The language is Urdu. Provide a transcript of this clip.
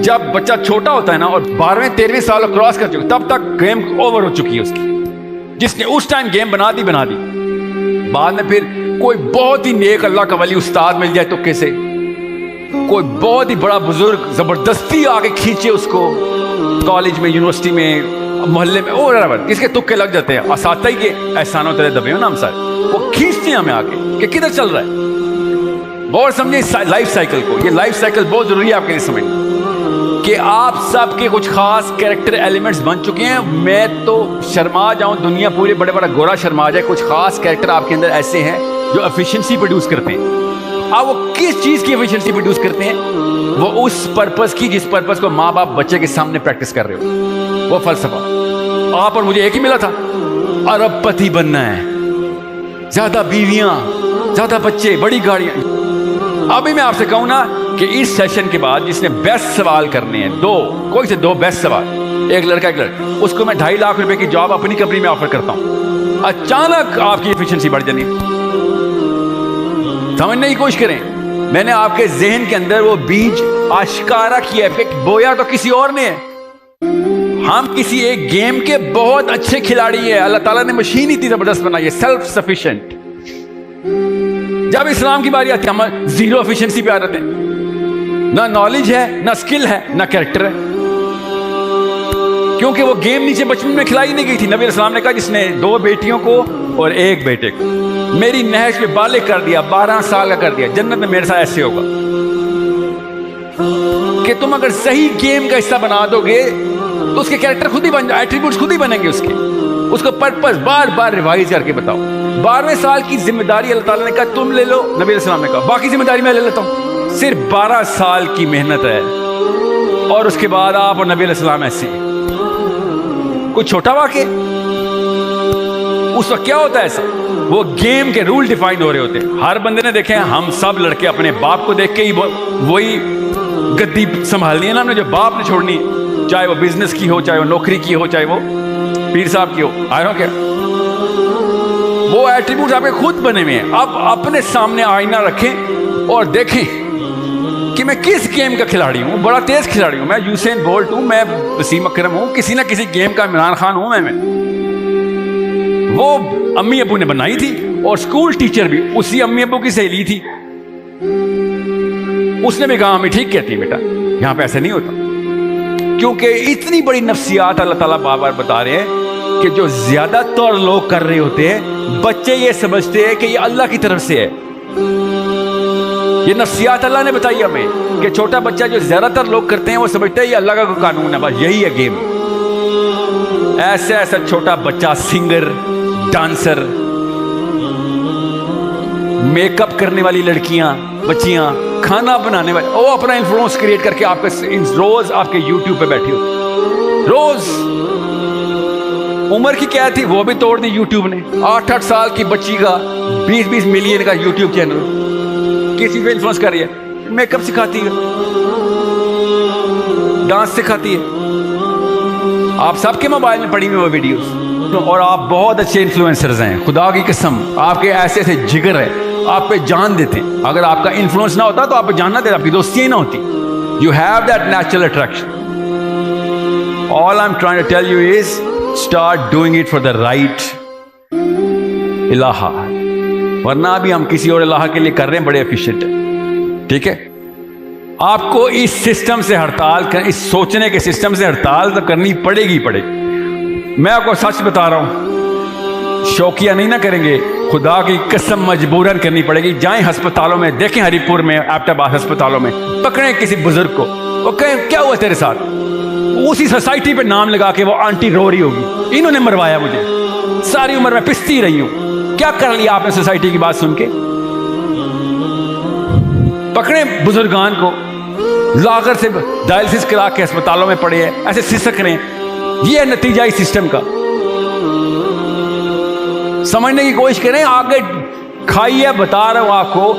جب بچہ چھوٹا ہوتا ہے نا اور 12ویں 13ویں سال کراس کر چکا، تب تک گیم اوور ہو چکی ہے اس کی. جس نے اس ٹائم گیم بنا دی، بعد میں پھر کوئی بہت ہی نیک اللہ کا ولی استاد مل جائے تکے سے، کوئی بہت ہی بڑا بزرگ زبردستی آگے کھینچے اس کو، کالج میں، یونیورسٹی میں، محلے میں، اور کس کے تکے لگ جاتے ہیں، اساتذہ ہی کے احسانوں تیرے دبے ہو نا ہم سارے، وہ کھینچتے ہیں ہمیں آگے کہ کدھر چل رہا ہے. غور سمجھیں لائف سائیکل کو، یہ لائف سائیکل بہت ضروری ہے آپ کے لیے سمجھنا، کہ آپ سب کے کچھ خاص کیریکٹر ایلیمنٹس بن چکے ہیں. میں تو شرما جاؤں، دنیا پورے بڑے بڑا گورا شرما جائے، کچھ خاص کیریکٹر آپ کے اندر ایسے ہیں جو ایفیشنسی پروڈیوس کرتے ہیں. اب وہ کس چیز کی ایفیشنسی پروڈیوس کرتے ہیں؟ وہ اس پرپس کی جس پرپس کو ماں باپ بچے کے سامنے پریکٹس کر رہے ہو. وہ فلسفہ آپ اور مجھے ایک ہی ملا تھا، ارب پتی بننا ہے، زیادہ بیویاں، زیادہ بچے، بڑی گاڑیاں. ابھی میں آپ سے کہوں نا کہ اس سیشن کے بعد جس نے بیسٹ سوال کرنے ہیں، کوئی سے دو بیسٹ سوال، ایک لڑکا ایک لڑکی، اس کو میں 2.5 لاکھ روپے کی جاب اپنی کمپنی میں آفر کرتا ہوں. اچانک آپ کی ایفیشنسی بڑھ جانی. سمجھنے کی کوشش کریں. میں نے آپ کے ذہن کے اندر وہ بیج آشکارا کیا ہے، بویا تو کسی اور نے ہے. ہم کسی ایک گیم کے بہت اچھے کھلاڑی ہیں. اللہ تعالیٰ نے مشین اتنی زبردست بنائی ہے، سیلف سفیشینٹ. جب اسلام کی باری آتی ہے ہم زیرو ایفیشنسی پہ آ جاتے ہیں. نہ نالج ہے، نہ اسکل ہے، نہ کیریکٹر ہے. کیونکہ وہ گیم نیچے بچپن میں کھلائی نہیں گئی تھی. نبی علیہ السلام نے کہا جس نے 2 بیٹیوں کو اور 1 بیٹے کو میری نہج پہ بالغ کر دیا، 12 سال کا کر دیا، جنت میں میرے ساتھ ایسے ہوگا. کہ تم اگر صحیح گیم کا حصہ بنا دو گے تو اس کے کیریکٹر خود ہی بن جائے، ایٹریبیوٹس خود ہی بنیں گے اس کو پرپس بار بار ریوائز کر کے بتاؤ. 12ویں سال کی ذمہ داری اللہ تعالیٰ نے کہا تم لے لو، نبی علیہ السلام نے کہا باقی ذمہ داری میں لے لیتا ہوں. صرف 12 سال کی محنت ہے، اور اس کے بعد آپ اور نبی علیہ السلام ایسے ہیں. کوئی چھوٹا واقع اس وقت کیا ہوتا ہے ایسا؟ وہ گیم کے رول ڈیفائن ہو رہے ہوتے ہیں. ہر بندے نے دیکھے ہیں، ہم سب لڑکے اپنے باپ کو دیکھ کے ہی وہی گدی سنبھالنی ہے نا ہم نے، جو باپ نے چھوڑنی ہے، چاہے وہ بزنس کی ہو، چاہے وہ نوکری کی ہو، چاہے وہ پیر صاحب کی ہو. آئے ہو کیا؟ وہ ایٹریبیوٹس آپ کے خود بنے ہوئے ہیں. اب اپنے سامنے آئینہ رکھیں اور دیکھیں کہ میں کس گیم کا کھلاڑی ہوں. بڑا تیز کھلاڑی ہوں میں، یوسین بولٹ ہوں میں، وسیم اکرم ہوں، کسی نہ کسی گیم کا عمران خان ہوں میں. وہ امی ابو نے بنائی تھی، اور اسکول ٹیچر بھی اسی امی ابو کی سہیلی تھی. اس نے بھی کہا ہمیں ٹھیک کہتی ہے بیٹا، یہاں پہ ایسا نہیں ہوتا. کیونکہ اتنی بڑی نفسیات اللہ تعالیٰ بار بار بتا رہے ہیں کہ جو زیادہ تر لوگ کر رہے ہوتے ہیں، بچے یہ سمجھتے ہیں کہ یہ اللہ کی طرف سے ہے. یہ نفسیات اللہ نے بتائی ہمیں کہ چھوٹا بچہ جو زیادہ تر لوگ کرتے ہیں وہ سمجھتے ہیں یہ اللہ کا کوئی قانون ہے، بس یہی ہے گیم. ایسا چھوٹا بچہ سنگر، ڈانسر، میک اپ کرنے والی لڑکیاں، بچیاں، کھانا بنانے والی، وہ اپنا انفلوئنس کریٹ کر کے آپ کے روز آپ کے یوٹیوب پہ بیٹھی ہو. روز عمر کی کیا تھی وہ بھی توڑ دی یوٹیوب نے. 8 سال کی بچی کا 20 ملین کا یوٹیوب چینل، کسی پہ انفلوئنس کر رہی ہے، میک اپ سکھاتی ہے، ڈانس سکھاتی ہے. آپ سب کے موبائل میں پڑی ہوئی وہ ویڈیوز، اور آپ بہت اچھے انفلوئنسرز ہیں. خدا کی قسم آپ کے ایسے ایسے جگر ہے، آپ پہ جان دیتے ہیں. اگر آپ کا انفلوئنس نہ ہوتا تو آپ پہ جان نہ دیتے، آپ کی دوستی ہی نہ ہوتی. You have that natural attraction. All I'm trying to tell you is start doing it for the right الہ. ورنہ ابھی ہم کسی اور الہ کے لیے کر رہے ہیں، بڑے ایفیشینٹ ہیں. ٹھیک ہے، آپ کو اس سسٹم سے ہڑتال اس سوچنے کے سسٹم سے ہڑتال تو کرنی پڑے گی. میں آپ کو سچ بتا رہا ہوں، شوقیہ نہیں نہ کریں گے، خدا کی قسم مجبوراً کرنی پڑے گی. جائیں ہسپتالوں میں، دیکھیں ہری پور میں، ایبٹ آباد ہسپتالوں میں، پکڑیں کسی بزرگ کو، وہ کہیں کیا ہوا تیرے ساتھ، اسی سوسائٹی پہ نام لگا کے وہ آنٹی رو رہی ہوگی انہوں نے مروایا مجھے، ساری عمر میں پستی رہی ہوں. کیا کر لیا آپ نے سوسائٹی کی بات سن کے؟ پکڑیں بزرگان کو، لاغر سے ڈائلسس کرا کے ہسپتالوں میں پڑے ہیں، ایسے سسک رہے ہیں. یہ ہے نتیجہ اس سسٹم کا. سمجھنے کی کوشش کریں، آگے کھائیے. بتا رہا ہوں آپ کو.